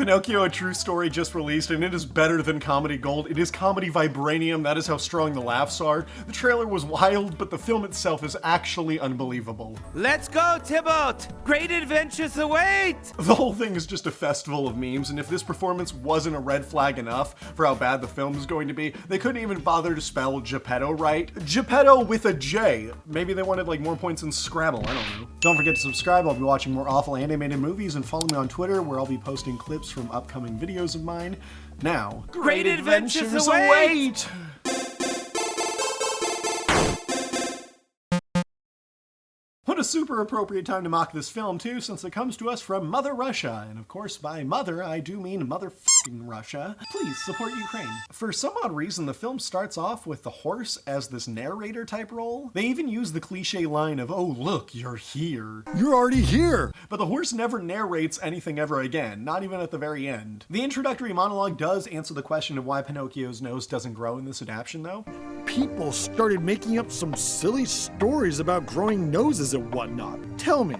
Pinocchio, a True Story, just released, and it is better than comedy gold. It is comedy vibranium. That is how strong the laughs are. The trailer was wild, but the film itself is actually unbelievable. Let's go, Tybalt! Great adventures await! The whole thing is just a festival of memes, and if this performance wasn't a red flag enough for how bad the film is going to be, they couldn't even bother to spell Geppetto right. Geppetto with a J. Maybe they wanted like more points in Scrabble, I don't know. Don't forget to subscribe. I'll be watching more awful animated movies, and follow me on Twitter where I'll be posting clips from upcoming videos of mine. Now, great adventures await! What a super appropriate time to mock this film too, since it comes to us from Mother Russia. And of course, by mother, I do mean mother-f***ing Russia. Please support Ukraine. For some odd reason, the film starts off with the horse as this narrator type role. They even use the cliche line of, "Oh look, you're here. You're already here." But the horse never narrates anything ever again, not even at the very end. The introductory monologue does answer the question of why Pinocchio's nose doesn't grow in this adaptation though. People started making up some silly stories about growing noses and whatnot. Tell me,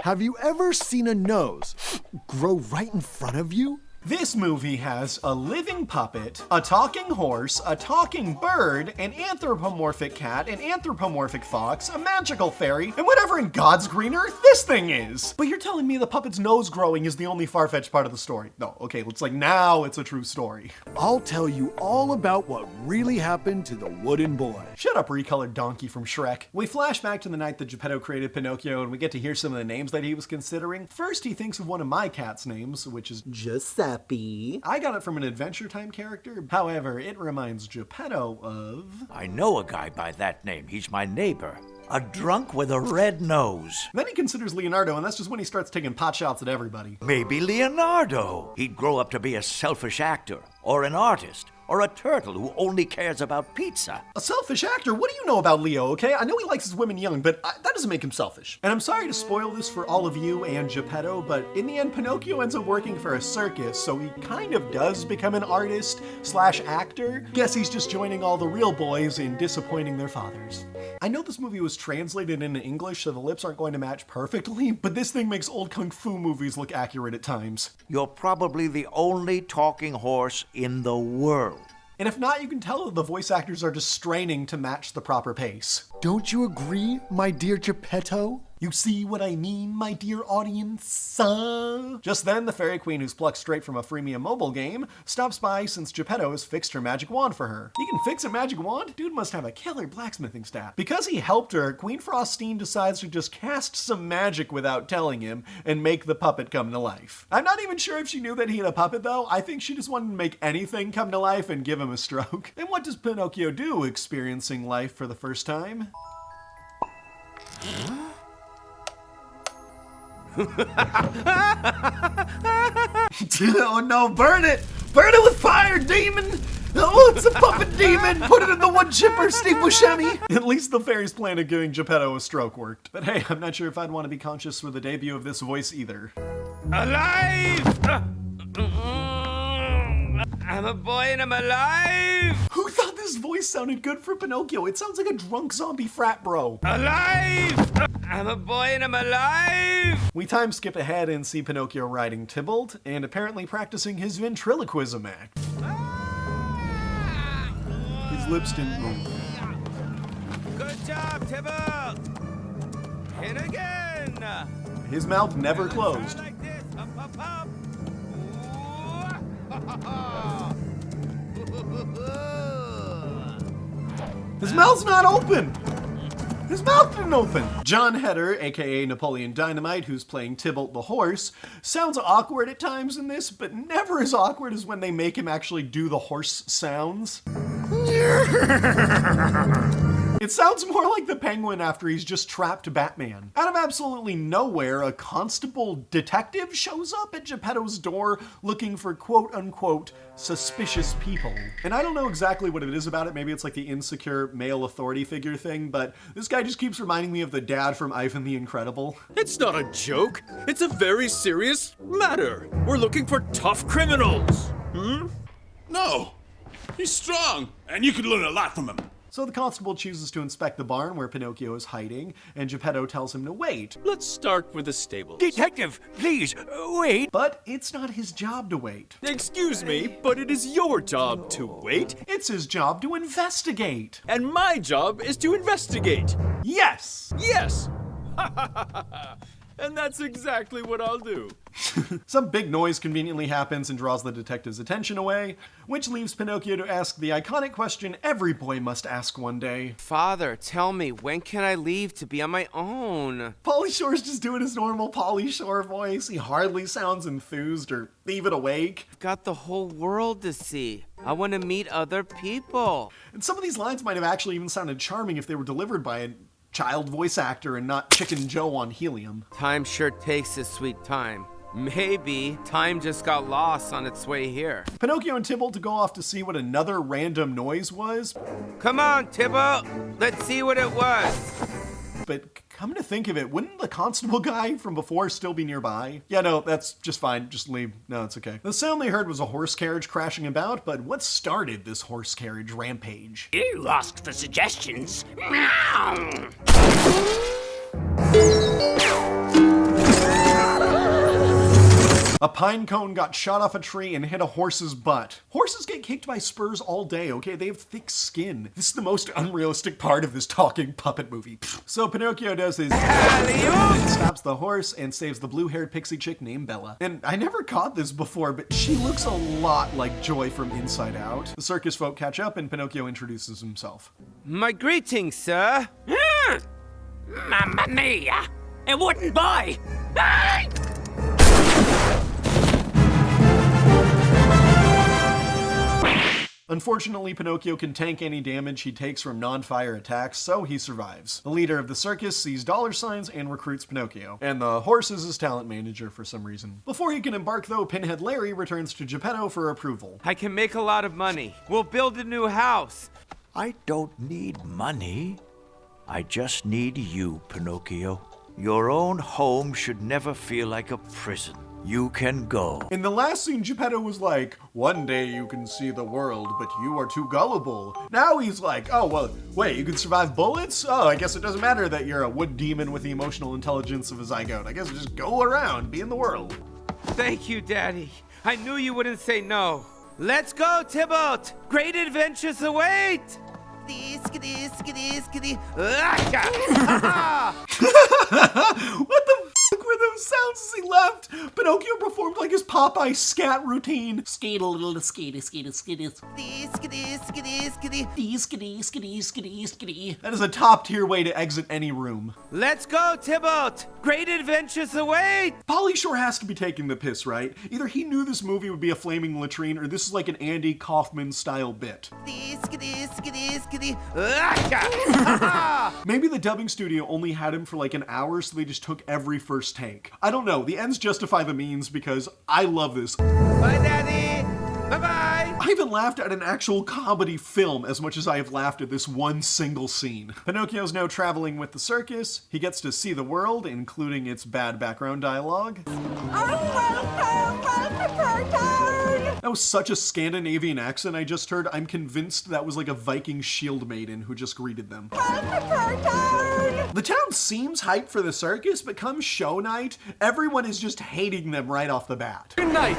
have you ever seen a nose grow right in front of you? This movie has a living puppet, a talking horse, a talking bird, an anthropomorphic cat, an anthropomorphic fox, a magical fairy, and whatever in God's green earth this thing is. But you're telling me the puppet's nose growing is the only far-fetched part of the story. No, okay, it's like now it's a true story. I'll tell you all about what really happened to the wooden boy. Shut up, recolored donkey from Shrek. We flash back to the night that Geppetto created Pinocchio, and we get to hear some of the names that he was considering. First, he thinks of one of my cat's names, which is Giuseppe. I got it from an Adventure Time character. However, it reminds Geppetto of... I know a guy by that name. He's my neighbor. A drunk with a red nose. Then he considers Leonardo, and that's just when he starts taking pot shots at everybody. Maybe Leonardo. He'd grow up to be a selfish actor, or an artist, or a turtle who only cares about pizza. A selfish actor? What do you know about Leo, okay? I know he likes his women young, but that doesn't make him selfish. And I'm sorry to spoil this for all of you and Geppetto, but in the end, Pinocchio ends up working for a circus, so he kind of does become an artist slash actor. Guess he's just joining all the real boys in disappointing their fathers. I know this movie was translated into English, so the lips aren't going to match perfectly, but this thing makes old kung fu movies look accurate at times. You're probably the only talking horse in the world. And if not, you can tell that the voice actors are just straining to match the proper pace. Don't you agree, my dear Geppetto? You see what I mean, my dear audience? Just then, the fairy queen, who's plucked straight from a freemium mobile game, stops by since Geppetto has fixed her magic wand for her. He can fix a magic wand? Dude must have a killer blacksmithing staff. Because he helped her, Queen Frostine decides to just cast some magic without telling him and make the puppet come to life. I'm not even sure if she knew that he had a puppet though. I think she just wanted to make anything come to life and give him a stroke. And what does Pinocchio do experiencing life for the first time? Oh no, burn it! Burn it with fire, demon! Oh, it's a puppet demon! Put it in the wood chipper, Steve Buscemi! At least the fairy's plan of giving Geppetto a stroke worked. But hey, I'm not sure if I'd want to be conscious for the debut of this voice either. Alive! I'm a boy and I'm alive! Who thought this voice sounded good for Pinocchio? It sounds like a drunk zombie frat bro. Alive! I'm a boy and I'm alive! We time skip ahead and see Pinocchio riding Tybalt and apparently practicing his ventriloquism act. His lips didn't move. Good job, Tybalt! And again! His mouth never closed. Like this. Up, up, up. His mouth's not open! His mouth didn't open! John Heder, aka Napoleon Dynamite, who's playing Tybalt the horse, sounds awkward at times in this, but never as awkward as when they make him actually do the horse sounds. It sounds more like the Penguin after he's just trapped Batman. Out of absolutely nowhere, a constable detective shows up at Geppetto's door looking for quote-unquote suspicious people. And I don't know exactly what it is about it. Maybe it's like the insecure male authority figure thing, but this guy just keeps reminding me of the dad from Ivan the Incredible. It's not a joke. It's a very serious matter. We're looking for tough criminals. No, he's strong, and you could learn a lot from him. So the constable chooses to inspect the barn where Pinocchio is hiding, and Geppetto tells him to wait. Let's start with the stables. Detective, please, wait. But it's not his job to wait. Excuse me, but it is your job to wait, It's his job to investigate. and my job is to investigate. Yes! Yes! And that's exactly what I'll do. Some big noise conveniently happens and draws the detective's attention away, which leaves Pinocchio to ask the iconic question every boy must ask one day. Father, tell me, when can I leave to be on my own? Pauly Shore's just doing his normal Pauly Shore voice. He hardly sounds enthused or even awake. I've got the whole world to see. I want to meet other people. And some of these lines might have actually even sounded charming if they were delivered by a child voice actor and not Chicken Joe on helium. Time sure takes its sweet time. Maybe time just got lost on its way here. Pinocchio and Tybalt go off to see what another random noise was, Come on, Tybalt. Let's see what it was. but come to think of it, wouldn't the constable guy from before still be nearby? Yeah, no, that's just fine. Just leave. No, it's okay. The sound they heard was a horse carriage crashing about, but what started this horse carriage rampage? You asked for suggestions. Meow. A pine cone got shot off a tree and hit a horse's butt. Horses get kicked by spurs all day, okay? They have thick skin. This is the most unrealistic part of this talking puppet movie. So Pinocchio does his and stops the horse and saves the blue-haired pixie chick named Bella. And I never caught this before, but she looks a lot like Joy from Inside Out. The circus folk catch up and Pinocchio introduces himself. My greetings, sir. Mamma mia! A wooden boy! Hey! Unfortunately, Pinocchio can tank any damage he takes from non-fire attacks, so he survives. The leader of the circus sees dollar signs and recruits Pinocchio, and the horse is his talent manager for some reason. Before he can embark though, Pinhead Larry returns to Geppetto for approval. I can make a lot of money. We'll build a new house. I don't need money. I just need you, Pinocchio. Your own home should never feel like a prison. You can go. In the last scene, Geppetto was like, one day you can see the world, but you are too gullible. Now he's like, oh, well, wait, you can survive bullets? Oh, I guess it doesn't matter that you're a wood demon with the emotional intelligence of a zygote. I guess just go around, be in the world. Thank you, Daddy. I knew you wouldn't say no. Let's go, Tybalt. Great adventures await. What the fuck were those sounds as he left? Pinocchio performed like his Popeye scat routine. Skittle, little skitty, skitty, skitty. That is a top tier way to exit any room. Let's go, Tybalt. Great adventures await. Pauly Shore has to be taking the piss, right? Either he knew this movie would be a flaming latrine, or this is like an Andy Kaufman style bit. Maybe the dubbing studio only had him for like an hour, so they just took every first take. I don't know. The ends justify the means because I love this. Bye, Daddy. Bye-bye. I haven't laughed at an actual comedy film as much as I have laughed at this one single scene. Pinocchio's now traveling with the circus. He gets to see the world, including its bad background dialogue. That was such a Scandinavian accent I just heard. I'm convinced that was like a Viking shield maiden who just greeted them. The town seems hyped for the circus, but come show night, everyone is just hating them right off the bat. Tonight,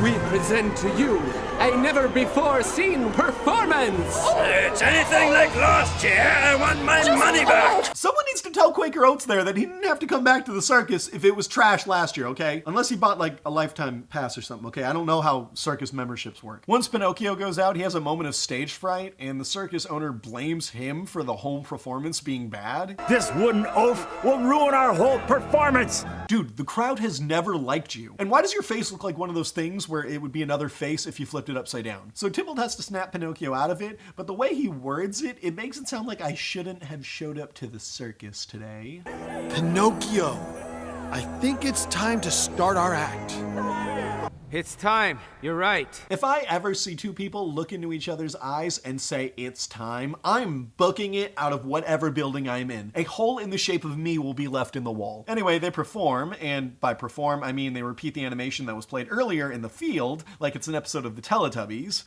we present to you a never-before-seen performance! It's anything like last year. I want my money back. Someone needs to tell Quaker Oats there that he didn't have to come back to the circus if it was trash last year, okay? Unless he bought like a lifetime pass or something, okay? I don't know how circus memberships work. Once Pinocchio goes out, he has a moment of stage fright, and the circus owner blames him for the home performance being bad. This wooden oaf will ruin our whole performance! Dude, the crowd has never liked you. And why does your face look like one of those things where it would be another face if you flipped it upside down? So Tybalt has to snap Pinocchio out of it, but the way he words it, it makes it sound like I shouldn't have showed up to the circus today. Pinocchio, I think it's time to start our act. It's time. You're right. If I ever see two people look into each other's eyes and say, it's time, I'm booking it out of whatever building I'm in. A hole in the shape of me will be left in the wall. Anyway, they perform, and by perform, I mean they repeat the animation that was played earlier in the field, like it's an episode of the Teletubbies.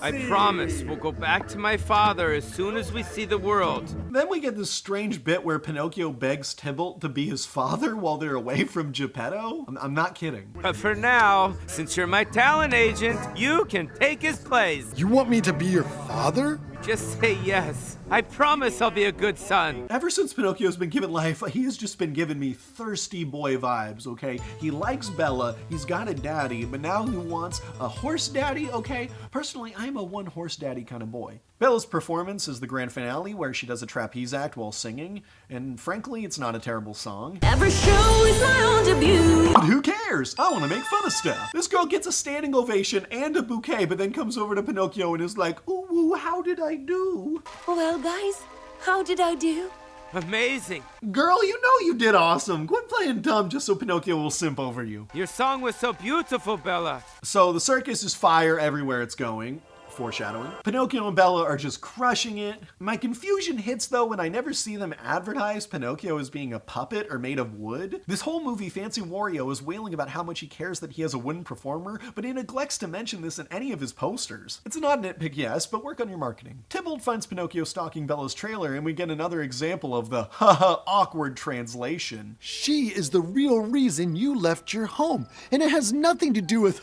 I promise we'll go back to my father as soon as we see the world. Then we get this strange bit where Pinocchio begs Tybalt to be his father while they're away from Geppetto. I'm not kidding. But for now, since you're my talent agent, you can take his place. You want me to be your father? Just say yes. I promise I'll be a good son. Ever since Pinocchio's been given life, he has just been giving me thirsty boy vibes, okay? He likes Bella, he's got a daddy, but now he wants a horse daddy, okay? Personally, I'm a one-horse daddy kind of boy. Bella's performance is the grand finale where she does a trapeze act while singing, and frankly, it's not a terrible song. Every show is my own debut. But who cares? I want to make fun of stuff. This girl gets a standing ovation and a bouquet, but then comes over to Pinocchio and is like, ooh, ooh, how did I do? Well, guys, how did I do? Amazing. Girl, you know you did awesome. Quit playing dumb just so Pinocchio will simp over you. Your song was so beautiful, Bella. So the circus is fire everywhere it's going. Foreshadowing. Pinocchio and Bella are just crushing it. My confusion hits though when I never see them advertise Pinocchio as being a puppet or made of wood. This whole movie, Fancy Wario is wailing about how much he cares that he has a wooden performer, but he neglects to mention this in any of his posters. It's an odd nitpick, yes, but work on your marketing. Tybalt finds Pinocchio stalking Bella's trailer, and we get another example of the haha awkward translation. She is the real reason you left your home, and it has nothing to do with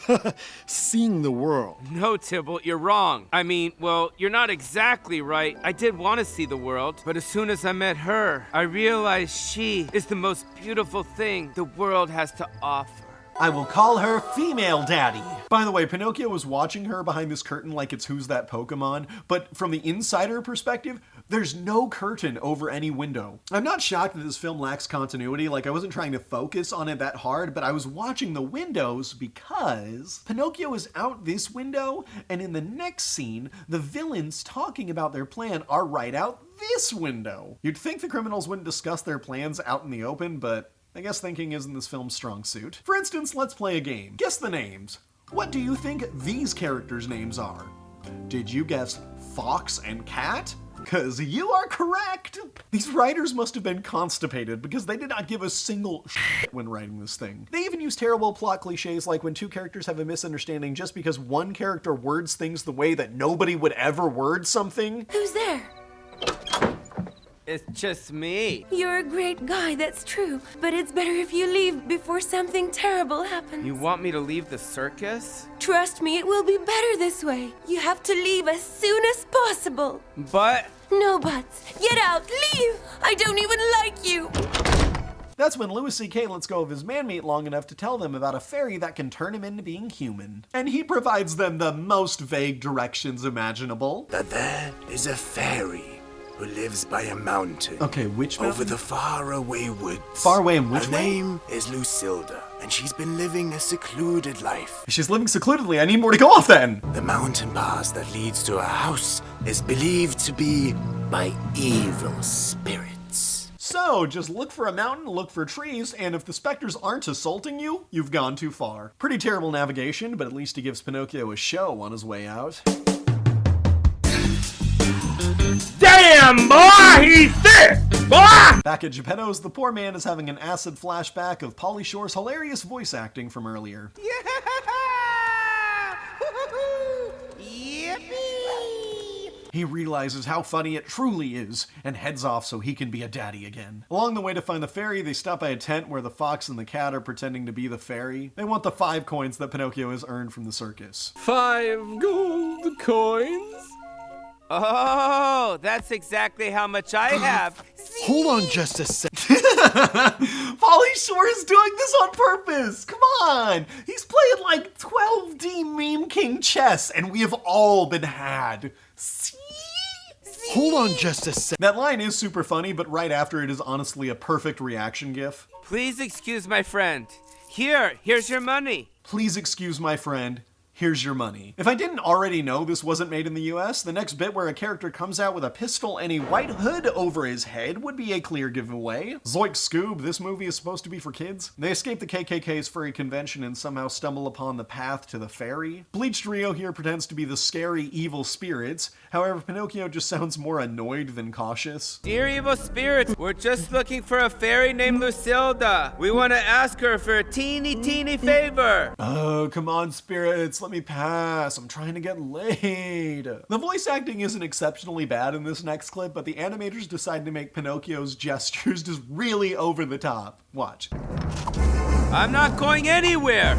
seeing the world. No, Tybalt, you're wrong. I mean, well, you're not exactly right. I did want to see the world, but as soon as I met her, I realized she is the most beautiful thing the world has to offer. I will call her Female Daddy. By the way, Pinocchio was watching her behind this curtain like it's Who's That Pokemon, but from the insider perspective, there's no curtain over any window. I'm not shocked that this film lacks continuity, like I wasn't trying to focus on it that hard, but I was watching the windows because Pinocchio is out this window, and in the next scene, the villains talking about their plan are right out this window. You'd think the criminals wouldn't discuss their plans out in the open, but I guess thinking isn't this film's strong suit. For instance, let's play a game. Guess the names. What do you think these characters' names are? Did you guess Fox and Cat? Because you are correct! These writers must have been constipated because they did not give a single shit when writing this thing. They even use terrible plot cliches like when two characters have a misunderstanding just because one character words things the way that nobody would ever word something. Who's there? It's just me. You're a great guy, that's true. But it's better if you leave before something terrible happens. You want me to leave the circus? Trust me, it will be better this way. You have to leave as soon as possible. But... No buts. Get out, leave! I don't even like you! That's when Louis C.K. lets go of his man-meat long enough to tell them about a fairy that can turn him into being human. And he provides them the most vague directions imaginable. That there is a fairy who lives by a mountain. Okay, which mountain? Over the faraway woods. Far away in which Her way? name is Lucilda, and she's been living a secluded life. If she's living secludedly, I need more to go off then! The mountain pass that leads to her house is believed to be by evil spirits. So, just look for a mountain, look for trees, and if the specters aren't assaulting you, you've gone too far. Pretty terrible navigation, but at least he gives Pinocchio a show on his way out. Damn, boy, he's thick, boy! Back at Geppetto's, the poor man is having an acid flashback of Pauly Shore's hilarious voice acting from earlier. He realizes how funny it truly is and heads off so he can be a daddy again. Along the way to find the fairy, they stop by a tent where the fox and the cat are pretending to be the fairy. They want the 5 coins that Pinocchio has earned from the circus. 5 gold coins? Oh, that's exactly how much I have. Hold on just a sec. Pauly Shore is doing this on purpose! Come on! He's playing like 12D Meme King chess, and we have all been had. See? Hold on just a sec. That line is super funny, but right after it is honestly a perfect reaction gif. Please excuse my friend. Here's your money. Please excuse my friend. Here's your money. If I didn't already know this wasn't made in the US, the next bit where a character comes out with a pistol and a white hood over his head would be a clear giveaway. Zoink Scoob, this movie is supposed to be for kids. They escape the KKK's furry convention and somehow stumble upon the path to the fairy. Bleached Rio here pretends to be the scary evil spirits. However, Pinocchio just sounds more annoyed than cautious. Dear evil spirits, we're just looking for a fairy named Lucilda. We want to ask her for a teeny favor. Oh, come on, spirits. Let let me pass. I'm trying to get laid. The voice acting isn't exceptionally bad in this next clip, but the animators decide to make Pinocchio's gestures just really over the top. Watch. I'm not going anywhere.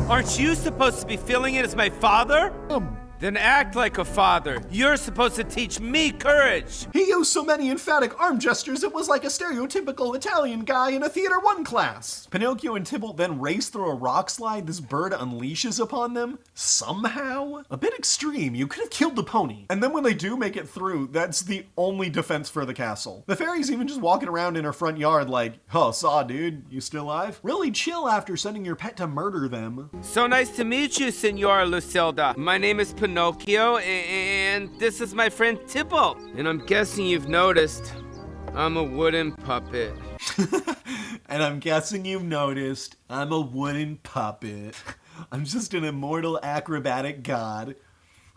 Aren't you supposed to be feeling it as my father? Then act like a father. You're supposed to teach me courage. He used so many emphatic arm gestures, it was like a stereotypical Italian guy in a Theater 1 class. Pinocchio and Tybalt then race through a rock slide this bird unleashes upon them. Somehow? A bit extreme. You could have killed the pony. And then when they do make it through, that's the only defense for the castle. The fairy's even just walking around in her front yard like, oh, saw dude, you still alive? Really chill after sending your pet to murder them. So nice to meet you, Senora Lucilda. My name is Pinocchio, and this is my friend Tybalt. And I'm guessing you've noticed, I'm a wooden puppet. And I'm guessing you've noticed, I'm a wooden puppet. I'm just an immortal acrobatic god.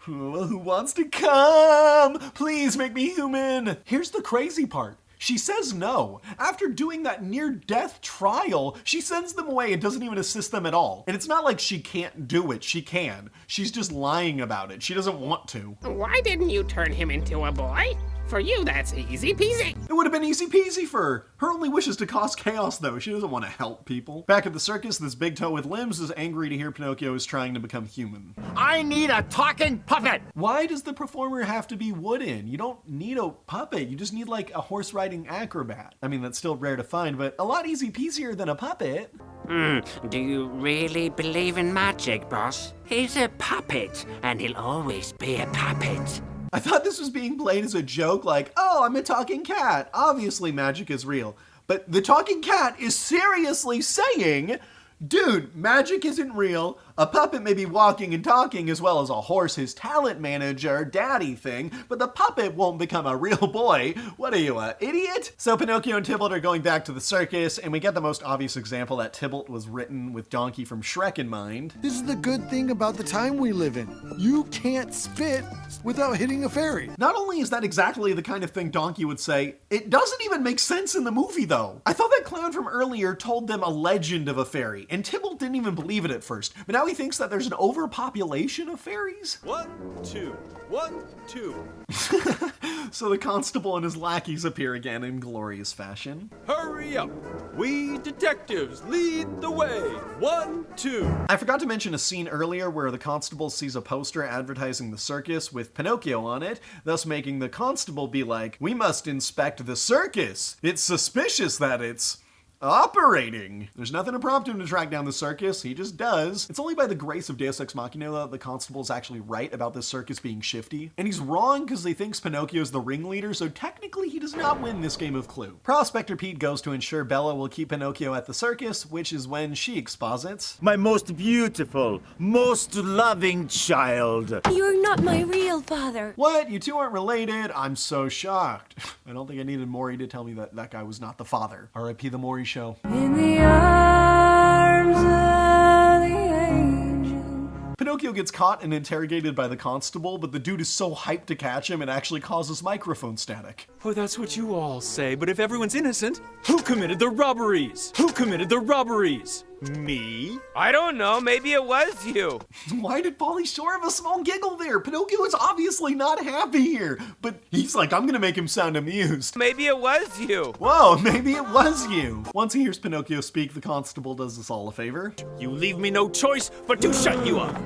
Who wants to come? Please make me human. Here's the crazy part. She says no. After doing that near-death trial, she sends them away and doesn't even assist them at all. And it's not like she can't do it. She can. She's just lying about it. She doesn't want to. Why didn't you turn him into a boy? For you, that's easy peasy. It would have been easy peasy for her. Her only wish is to cause chaos, though. She doesn't want to help people. Back at the circus, this big toe with limbs is angry to hear Pinocchio is trying to become human. I need a talking puppet! Why does the performer have to be wooden? You don't need a puppet. You just need like a horse-riding acrobat. I mean, that's still rare to find, but a lot easy peasier than a puppet. Do you really believe in magic, boss? He's a puppet, and he'll always be a puppet. I thought this was being played as a joke, like, oh, I'm a talking cat. Obviously magic is real. But the talking cat is seriously saying, dude, magic isn't real. A puppet may be walking and talking as well as a horse, his talent manager, daddy thing, but the puppet won't become a real boy. What are you, an idiot? So Pinocchio and Tybalt are going back to the circus, and we get the most obvious example that Tybalt was written with Donkey from Shrek in mind. This is the good thing about the time we live in. You can't spit without hitting a fairy. Not only is that exactly the kind of thing Donkey would say, it doesn't even make sense in the movie though. I thought that clown from earlier told them a legend of a fairy, and Tybalt didn't even believe it at first, but now he thinks that there's an overpopulation of fairies? 1, 2, 1, 2. So the constable and his lackeys appear again in glorious fashion. Hurry up! We detectives lead the way. 1, 2. I forgot to mention a scene earlier where the constable sees a poster advertising the circus with Pinocchio on it, thus making the constable be like, we must inspect the circus. It's suspicious that it's operating. There's nothing to prompt him to track down the circus, he just does. It's only by the grace of Deus Ex Machina that the constable's actually right about this circus being shifty. And he's wrong because he thinks Pinocchio's the ringleader, so technically he does not win this game of Clue. Prospector Pete goes to ensure Bella will keep Pinocchio at the circus, which is when she exposits. My most beautiful, most loving child. You're not my real father. What? You two aren't related? I'm so shocked. I don't think I needed Maury to tell me that that guy was not the father. R.I.P. the Maury Show. In the arms of the angel. Pinocchio gets caught and interrogated by the constable, but the dude is so hyped to catch him it actually causes microphone static. Oh, that's what you all say, but if everyone's innocent, who committed the robberies? Who committed the robberies? Me? I don't know, maybe it was you. Why did Pauly Shore have a small giggle there? Pinocchio is obviously not happy here, but he's like, I'm gonna make him sound amused. Maybe it was you. Whoa, maybe it was you. Once he hears Pinocchio speak, the constable does us all a favor. You leave me no choice but to shut you up.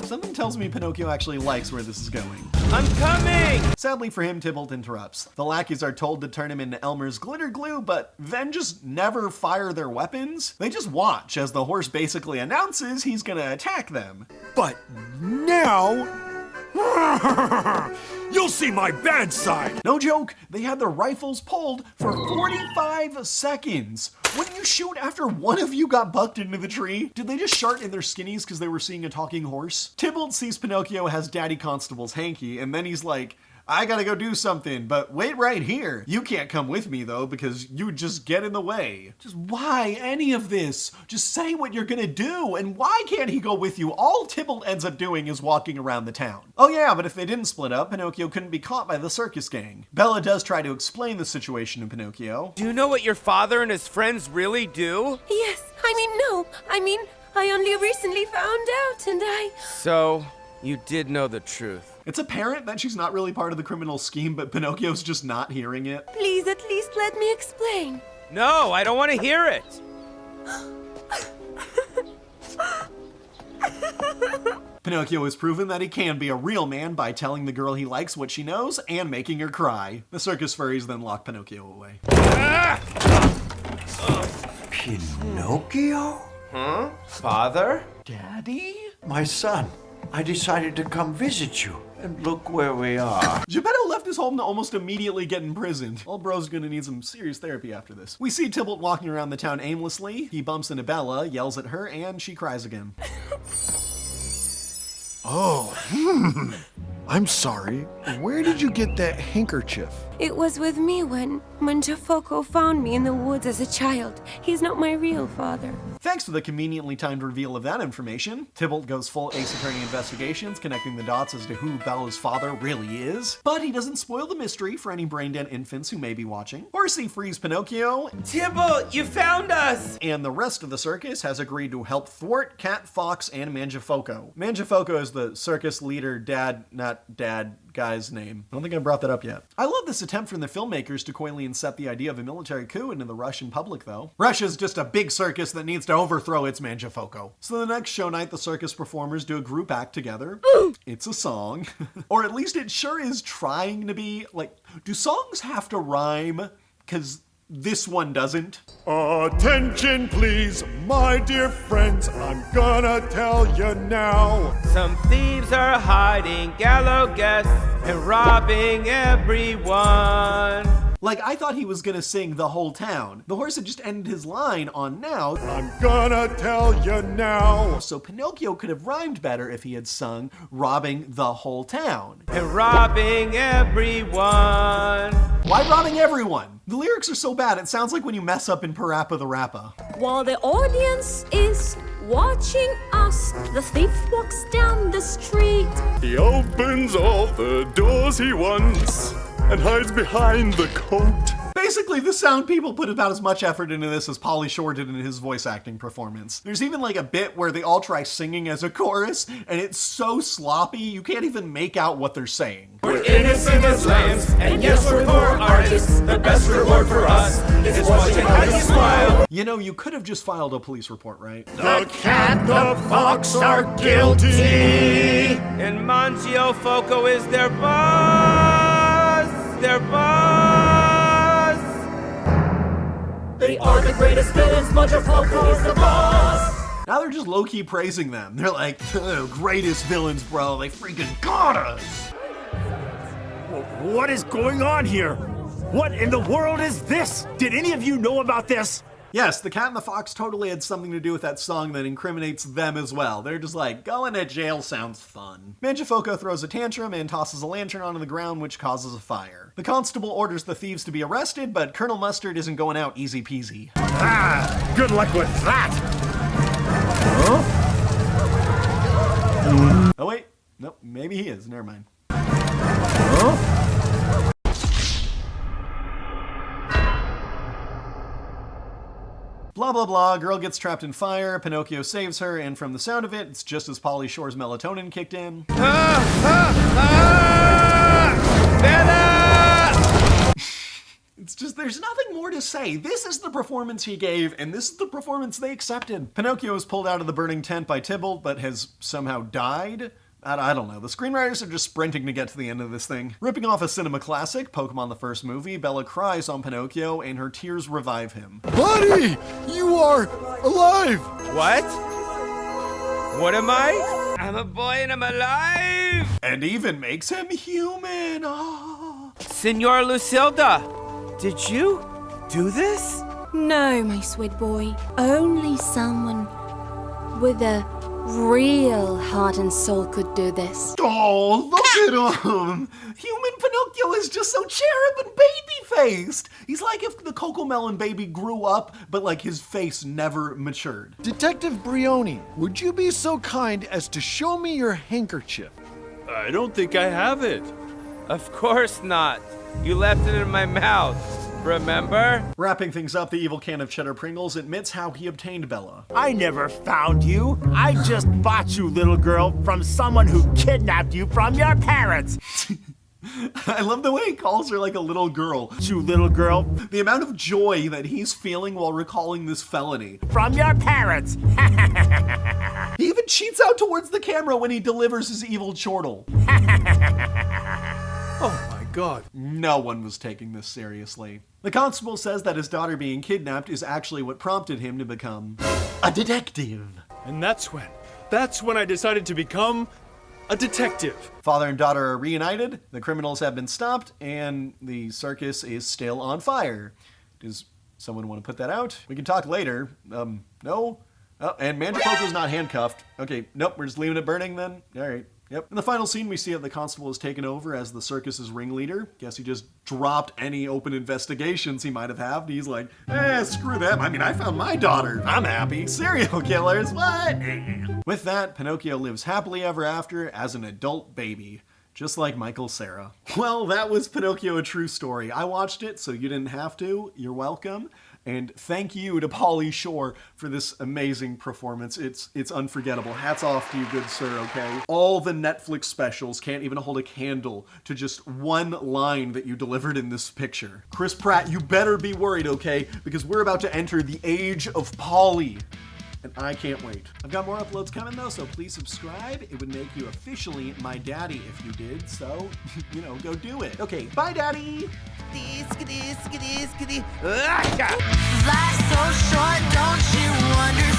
Something tells me Pinocchio actually likes where this is going. I'm coming! Sadly for him, Tybalt interrupts. The lackeys are told to turn him into Elmer's glitter glue, but then just never fire their weapons. They just watch as the horse basically announces he's gonna attack them. But now, you'll see my bad side. No joke, they had their rifles pulled for 45 seconds. Wouldn't you shoot after one of you got bucked into the tree? Did they just shart in their skinnies because they were seeing a talking horse? Tybalt sees Pinocchio has Daddy Constable's hanky, and then he's like, I gotta go do something, but wait right here. You can't come with me though, because you would just get in the way. Just why any of this? Just say what you're gonna do, and why can't he go with you? All Tybalt ends up doing is walking around the town. Oh yeah, but if they didn't split up, Pinocchio couldn't be caught by the circus gang. Bella does try to explain the situation to Pinocchio. Do you know what your father and his friends really do? Yes, no. I only recently found out, and So, you did know the truth. It's apparent that she's not really part of the criminal scheme, but Pinocchio's just not hearing it. Please at least let me explain. No, I don't want to hear it. Pinocchio has proven that he can be a real man by telling the girl he likes what she knows and making her cry. The circus furries then lock Pinocchio away. Pinocchio? Huh? Father? Daddy? My son, I decided to come visit you. And look where we are. Geppetto left his home to almost immediately get imprisoned. Old bro's gonna need some serious therapy after this. We see Tybalt walking around the town aimlessly. He bumps into Bella, yells at her, and she cries again. Oh, I'm sorry. Where did you get that handkerchief? It was with me when Jafoko found me in the woods as a child. He's not my real father. Thanks for the conveniently timed reveal of that information. Tybalt goes full Ace Attorney investigations, connecting the dots as to who Bella's father really is. But he doesn't spoil the mystery for any brain-dead infants who may be watching. Horsey frees Pinocchio. Tybalt, you found us! And the rest of the circus has agreed to help thwart Cat, Fox, and Mangiafoco. Mangiafoco is the circus leader guy's name. I don't think I brought that up yet. I love this attempt from the filmmakers to coyly inset the idea of a military coup into the Russian public, though. Russia's just a big circus that needs to overthrow its Mangiafoco. So the next show night, the circus performers do a group act together. It's a song. Or at least it sure is trying to be. Like, do songs have to rhyme? Because this one doesn't. Attention, please, my dear friends. I'm gonna tell you now. Some thieves are hiding gallows guests and robbing everyone. Like, I thought he was gonna sing The Whole Town. The horse had just ended his line on now. I'm gonna tell you now. So Pinocchio could have rhymed better if he had sung Robbing the Whole Town. And robbing everyone. Why robbing everyone? The lyrics are so bad, it sounds like when you mess up in Parappa the Rappa. While the audience is watching us, the thief walks down the street. He opens all the doors he wants and hides behind the coat. Basically, the sound people put about as much effort into this as Pauly Shore did in his voice acting performance. There's even like a bit where they all try singing as a chorus, and it's so sloppy, you can't even make out what they're saying. We're innocent as lambs, and yes, we're born artists. The best reward for us is watching how you smile. You know, you could have just filed a police report, right? The cat, the fox are guilty. And Mangiafoco is their boss. Their boss. They are the greatest villains, Mangiafoco is the boss. Now they're just low-key praising them. They're like, greatest villains, bro. They freaking got us. What is going on here? What in the world is this? Did any of you know about this? Yes, the Cat and the Fox totally had something to do with that song that incriminates them as well. They're just like, going to jail sounds fun. Mangiafoco throws a tantrum and tosses a lantern onto the ground, which causes a fire. The constable orders the thieves to be arrested, but Colonel Mustard isn't going out easy peasy. Ah, good luck with that. Huh? Oh wait, nope, maybe he is, never mind. Huh? Blah, blah, blah, girl gets trapped in fire, Pinocchio saves her, and from the sound of it, it's just as Pauly Shore's melatonin kicked in. It's just, there's nothing more to say. This is the performance he gave, and this is the performance they accepted. Pinocchio is pulled out of the burning tent by Tybalt, but has somehow died. I don't know. The screenwriters are just sprinting to get to the end of this thing. Ripping off a cinema classic, Pokemon the first movie, Bella cries on Pinocchio, and her tears revive him. Buddy! You are alive! What? What am I? I'm a boy and I'm alive! And even makes him human! Oh. Senor Lucilda, did you do this? No, my sweet boy. Only someone with a real heart and soul could do this. Oh, look at him! Human Pinocchio is just so cherub and baby-faced! He's like if the Cocomelon baby grew up, but like his face never matured. Detective Brioni, would you be so kind as to show me your handkerchief? I don't think I have it. Of course not. You left it in my mouth. Remember? Wrapping things up, the evil can of cheddar Pringles admits how he obtained Bella. I never found you. I just bought you, little girl, from someone who kidnapped you from your parents. I love the way he calls her like a little girl. You little girl. The amount of joy that he's feeling while recalling this felony. From your parents. He even cheats out towards the camera when he delivers his evil chortle. Oh my God. No one was taking this seriously. The constable says that his daughter being kidnapped is actually what prompted him to become a detective. And that's when I decided to become a detective. Father and daughter are reunited, the criminals have been stopped, and the circus is still on fire. Does someone want to put that out? We can talk later. No? Oh, and Mandrapoko's not handcuffed. Okay, nope, we're just leaving it burning then? All right. Yep. In the final scene, we see that the constable is taken over as the circus's ringleader. Guess he just dropped any open investigations he might have had. He's like, screw them. I mean, I found my daughter. I'm happy. Serial killers, what? With that, Pinocchio lives happily ever after as an adult baby. Just like Michael Cera. Well, that was Pinocchio, A True Story. I watched it, so you didn't have to. You're welcome. And thank you to Pauly Shore for this amazing performance. It's unforgettable. Hats off to you, good sir, okay? All the Netflix specials can't even hold a candle to just one line that you delivered in this picture. Chris Pratt, you better be worried, okay? Because we're about to enter the age of Pauly. And I can't wait. I've got more uploads coming though, so please subscribe. It would make you officially my daddy if you did, so, go do it. Okay, bye daddy! Life's so short, don't you understand?